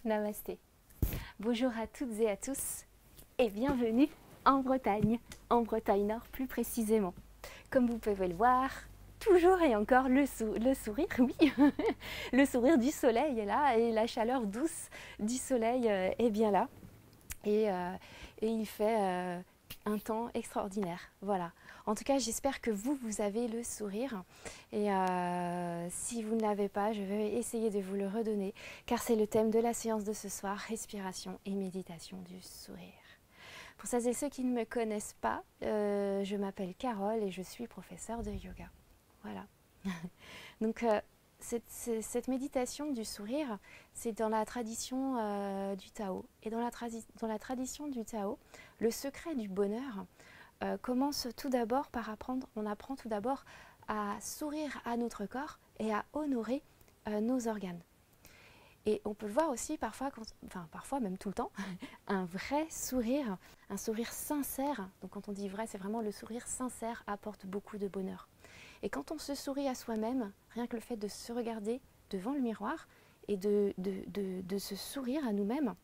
Namasté. Bonjour à toutes et à tous et bienvenue en Bretagne Nord plus précisément. Comme vous pouvez le voir, toujours et encore le sourire, oui, le sourire du soleil est là et la chaleur douce du soleil est bien là. Et il fait un temps extraordinaire. Voilà. En tout cas, j'espère que vous avez le sourire. Et si vous ne l'avez pas, je vais essayer de vous le redonner, car c'est le thème de la séance de ce soir, respiration et méditation du sourire. Pour celles et ceux qui ne me connaissent pas, je m'appelle Carole et je suis professeure de yoga. Voilà. Donc, cette méditation du sourire, c'est dans la tradition du Tao. Et dans la tradition du Tao, le secret du bonheur commence tout d'abord par on apprend tout d'abord à sourire à notre corps et à honorer nos organes. Et on peut le voir aussi parfois, parfois même tout le temps, un vrai sourire, un sourire sincère. Donc quand on dit vrai, c'est vraiment le sourire sincère apporte beaucoup de bonheur. Et quand on se sourit à soi-même, rien que le fait de se regarder devant le miroir et de se sourire à nous-mêmes,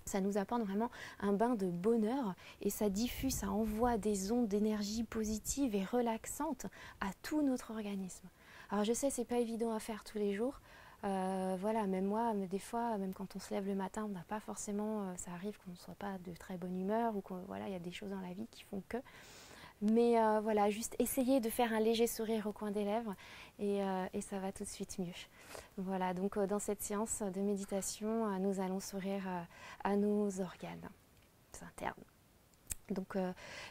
ça nous apporte vraiment un bain de bonheur et ça diffuse, ça envoie des ondes d'énergie positive et relaxantes à tout notre organisme. Alors je sais, c'est pas évident à faire tous les jours. Voilà, même moi, mais des fois, même quand on se lève le matin, on n'a pas forcément, ça arrive qu'on ne soit pas de très bonne humeur ou voilà, il y a des choses dans la vie qui font que. Mais voilà, juste essayer de faire un léger sourire au coin des lèvres et ça va tout de suite mieux. Voilà, donc dans cette séance de méditation, nous allons sourire à nos organes internes. Donc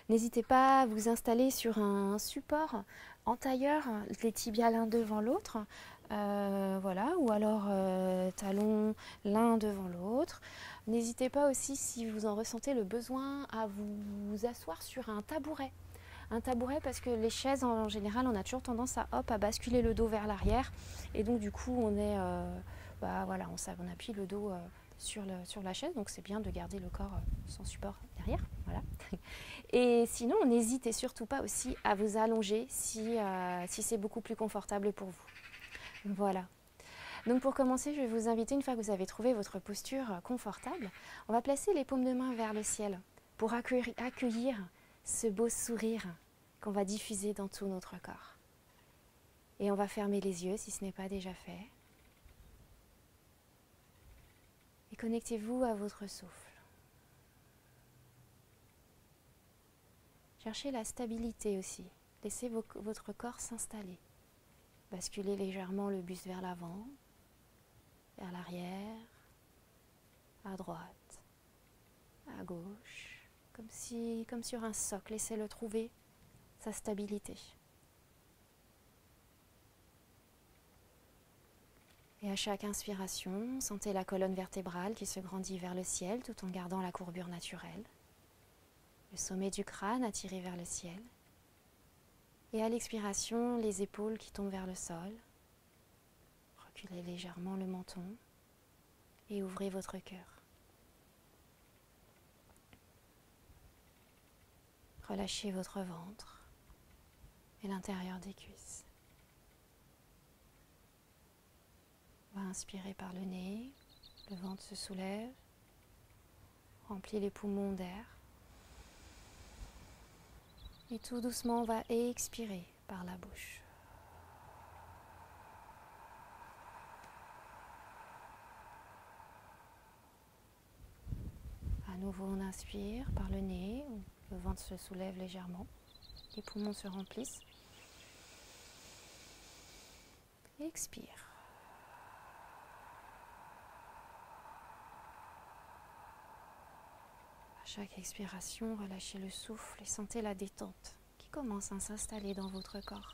n'hésitez pas à vous installer sur un support en tailleur, les tibias l'un devant l'autre, voilà, ou alors talons l'un devant l'autre. N'hésitez pas aussi, si vous en ressentez le besoin, à vous asseoir sur un tabouret. Un tabouret parce que les chaises en général on a toujours tendance à basculer le dos vers l'arrière et donc du coup on est voilà, on appuie le dos sur la chaise, donc c'est bien de garder le corps sans support derrière, voilà. Et sinon n'hésitez surtout pas aussi à vous allonger si c'est beaucoup plus confortable pour vous. Voilà. Donc pour commencer, je vais vous inviter, une fois que vous avez trouvé votre posture confortable, on va placer les paumes de main vers le ciel pour accueillir ce beau sourire qu'on va diffuser dans tout notre corps. Et on va fermer les yeux si ce n'est pas déjà fait. Et connectez-vous à votre souffle. Cherchez la stabilité aussi. Laissez votre corps s'installer. Basculez légèrement le buste vers l'avant, vers l'arrière, à droite, à gauche. Comme sur un socle, laissez-le trouver sa stabilité. Et à chaque inspiration, sentez la colonne vertébrale qui se grandit vers le ciel tout en gardant la courbure naturelle. Le sommet du crâne attiré vers le ciel. Et à l'expiration, les épaules qui tombent vers le sol. Reculez légèrement le menton et ouvrez votre cœur. Relâchez votre ventre et l'intérieur des cuisses. On va inspirer par le nez, le ventre se soulève, remplit les poumons d'air. Et tout doucement, on va expirer par la bouche. À nouveau, on inspire par le nez. Le ventre se soulève légèrement, les poumons se remplissent. Expire. À chaque expiration, relâchez le souffle et sentez la détente qui commence à s'installer dans votre corps.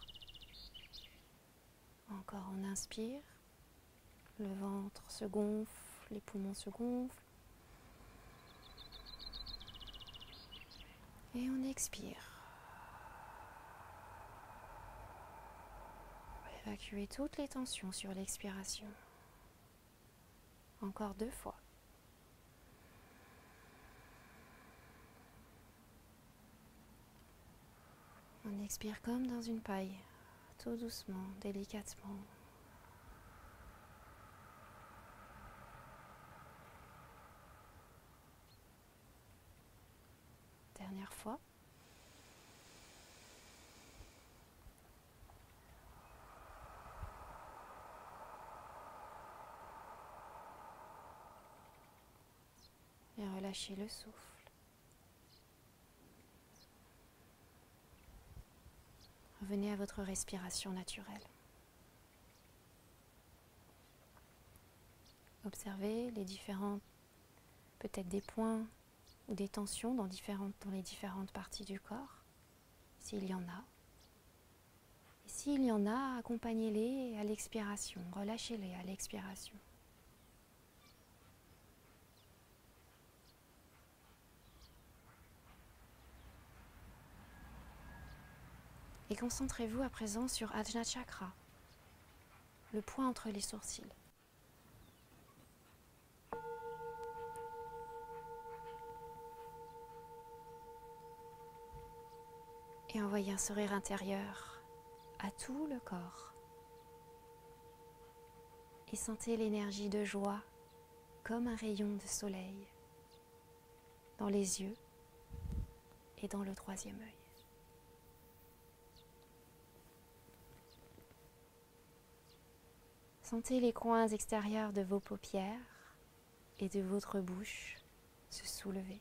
Encore, on inspire, le ventre se gonfle, les poumons se gonflent. Et on expire. On va évacuer toutes les tensions sur l'expiration. Encore 2 fois. On expire comme dans une paille, tout doucement, délicatement. dernière fois. Et relâchez le souffle. Revenez à votre respiration naturelle. Observez les différentes, peut-être des points ou des tensions dans les différentes parties du corps, s'il y en a. Et s'il y en a, accompagnez-les à l'expiration, relâchez-les à l'expiration. Et concentrez-vous à présent sur Ajna Chakra, le point entre les sourcils. Et envoyez un sourire intérieur à tout le corps. Et sentez l'énergie de joie comme un rayon de soleil dans les yeux et dans le troisième œil. Sentez les coins extérieurs de vos paupières et de votre bouche se soulever.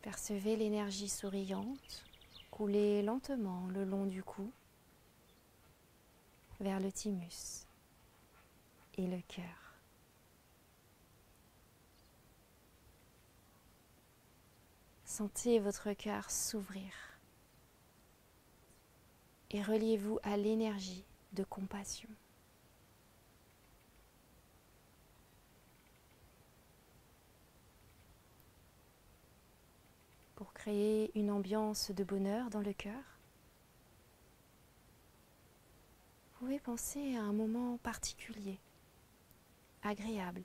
Percevez l'énergie souriante couler lentement le long du cou vers le thymus et le cœur. Sentez votre cœur s'ouvrir et reliez-vous à l'énergie de compassion. Pour créer une ambiance de bonheur dans le cœur, vous pouvez penser à un moment particulier, agréable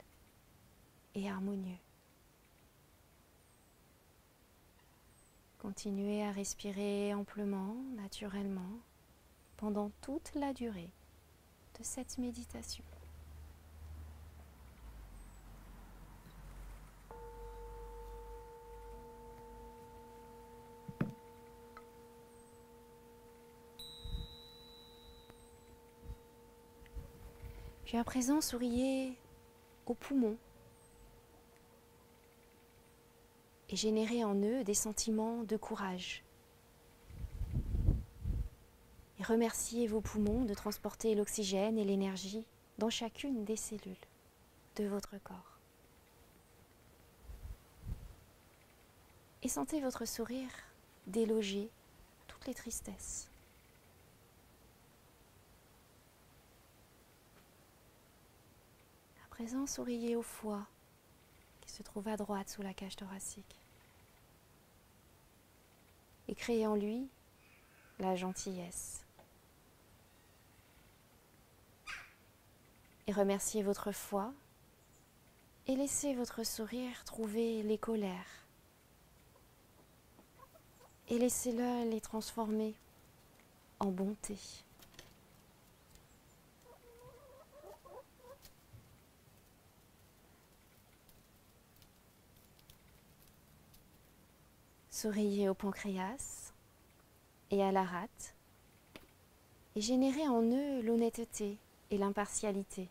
et harmonieux. Continuez à respirer amplement, naturellement, pendant toute la durée de cette méditation. Puis à présent, souriez aux poumons et générez en eux des sentiments de courage. Et remerciez vos poumons de transporter l'oxygène et l'énergie dans chacune des cellules de votre corps. Et sentez votre sourire déloger toutes les tristesses. À présent, souriez au foie qui se trouve à droite sous la cage thoracique. Et créez en lui la gentillesse. Et remerciez votre foie et laissez votre sourire trouver les colères. Et laissez-le les transformer en bonté. Souriez au pancréas et à la rate et générez en eux l'honnêteté et l'impartialité.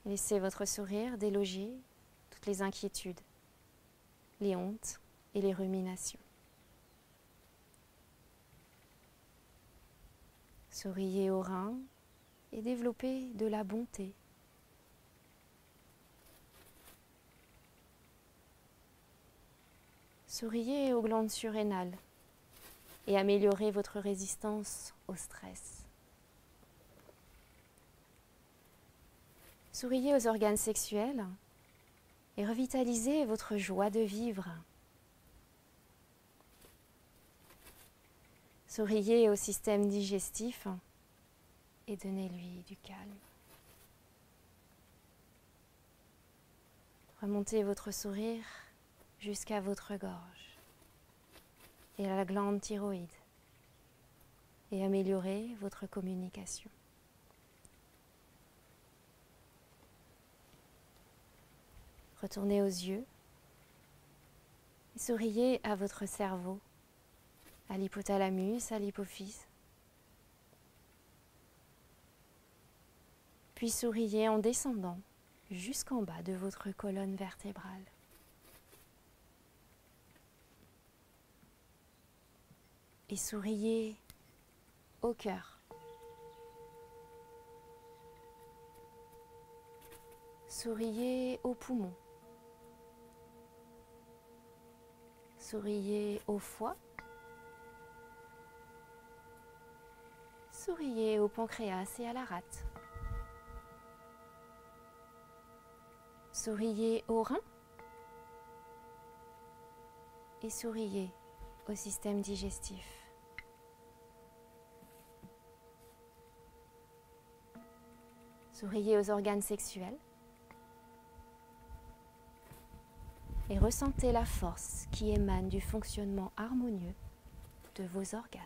Laissez votre sourire déloger toutes les inquiétudes, les hontes et les ruminations. Souriez aux reins et développez de la bonté. Souriez aux glandes surrénales et améliorez votre résistance au stress. Souriez aux organes sexuels et revitalisez votre joie de vivre. Souriez au système digestif et donnez-lui du calme. Remontez votre sourire jusqu'à votre gorge et à la glande thyroïde et améliorez votre communication. Retournez aux yeux et souriez à votre cerveau, à l'hypothalamus, à l'hypophyse. Puis souriez en descendant jusqu'en bas de votre colonne vertébrale. Et souriez au cœur. Souriez aux poumons. Souriez au foie. Souriez au pancréas et à la rate. Souriez aux reins. Et souriez au système digestif. Souriez aux organes sexuels. Et ressentez la force qui émane du fonctionnement harmonieux de vos organes.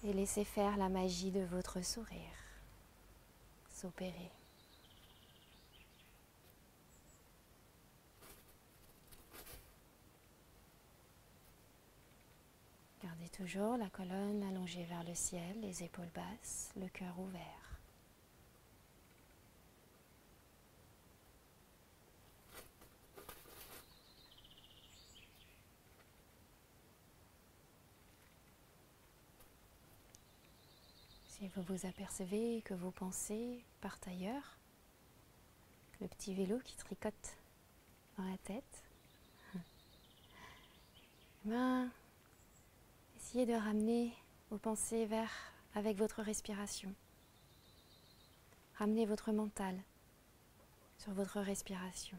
Et laissez faire la magie de votre sourire s'opérer. Gardez toujours la colonne allongée vers le ciel, les épaules basses, le cœur ouvert. Si vous vous apercevez que vos pensées partent ailleurs, le petit vélo qui tricote dans la tête, essayez de ramener vos pensées avec votre respiration. Ramenez votre mental sur votre respiration.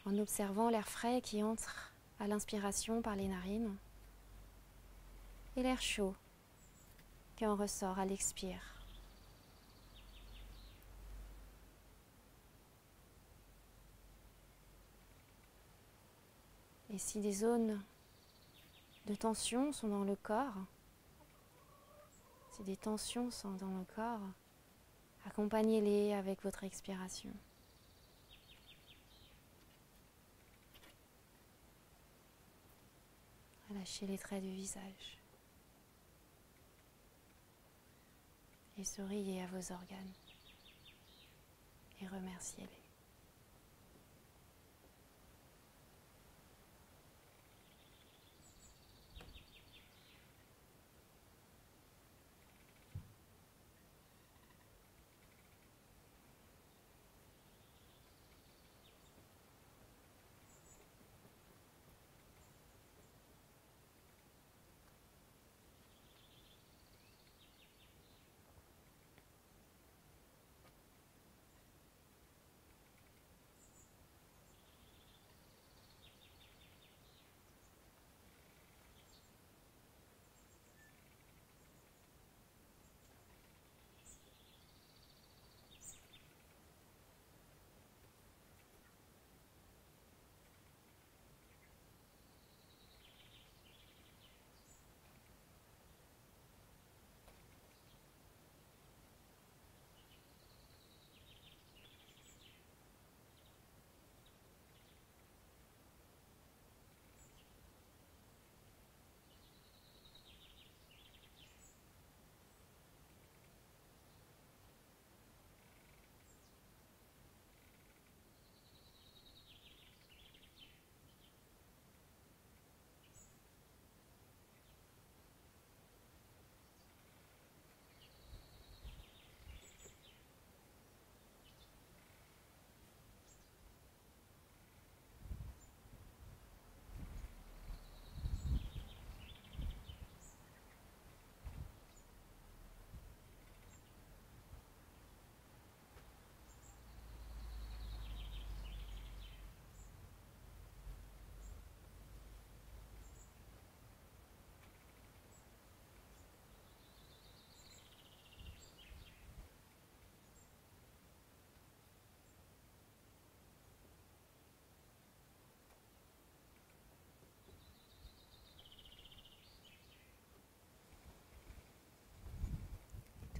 En observant l'air frais qui entre à l'inspiration par les narines et l'air chaud qui en ressort à l'expire. Et si des zones de tension sont dans le corps, si des tensions sont dans le corps, accompagnez-les avec votre expiration. Relâchez les traits du visage. Et souriez à vos organes. Et remerciez-les.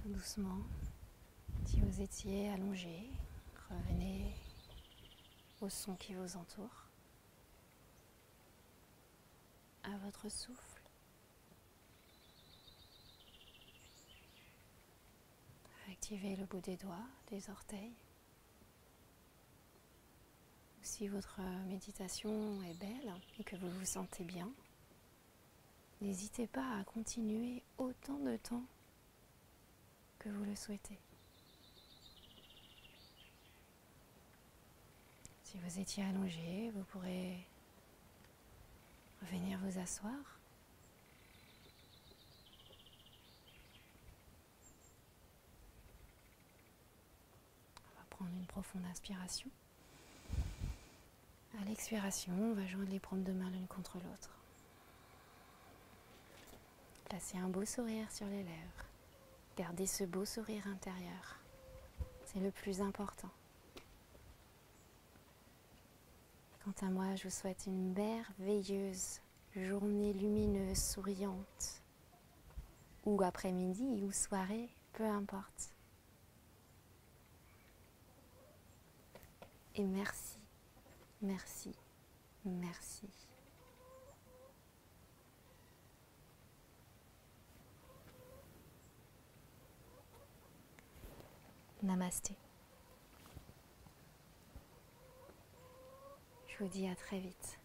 Tout doucement, si vous étiez allongé, revenez au son qui vous entoure, à votre souffle. Activez le bout des doigts, des orteils. Si votre méditation est belle et que vous vous sentez bien, n'hésitez pas à continuer autant de temps que vous le souhaitez. Si vous étiez allongé, vous pourrez revenir vous asseoir. On va prendre une profonde inspiration. À l'expiration, on va joindre les paumes de main l'une contre l'autre. Placez un beau sourire sur les lèvres. Gardez ce beau sourire intérieur. C'est le plus important. Quant à moi, je vous souhaite une merveilleuse journée lumineuse, souriante, ou après-midi, ou soirée, peu importe. Et merci, merci, merci. Namasté. Je vous dis à très vite.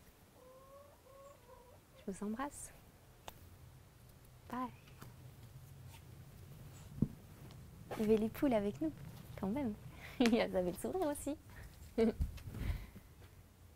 Je vous embrasse. Bye. Il y avait les poules avec nous, quand même. Il y avait le sourire aussi.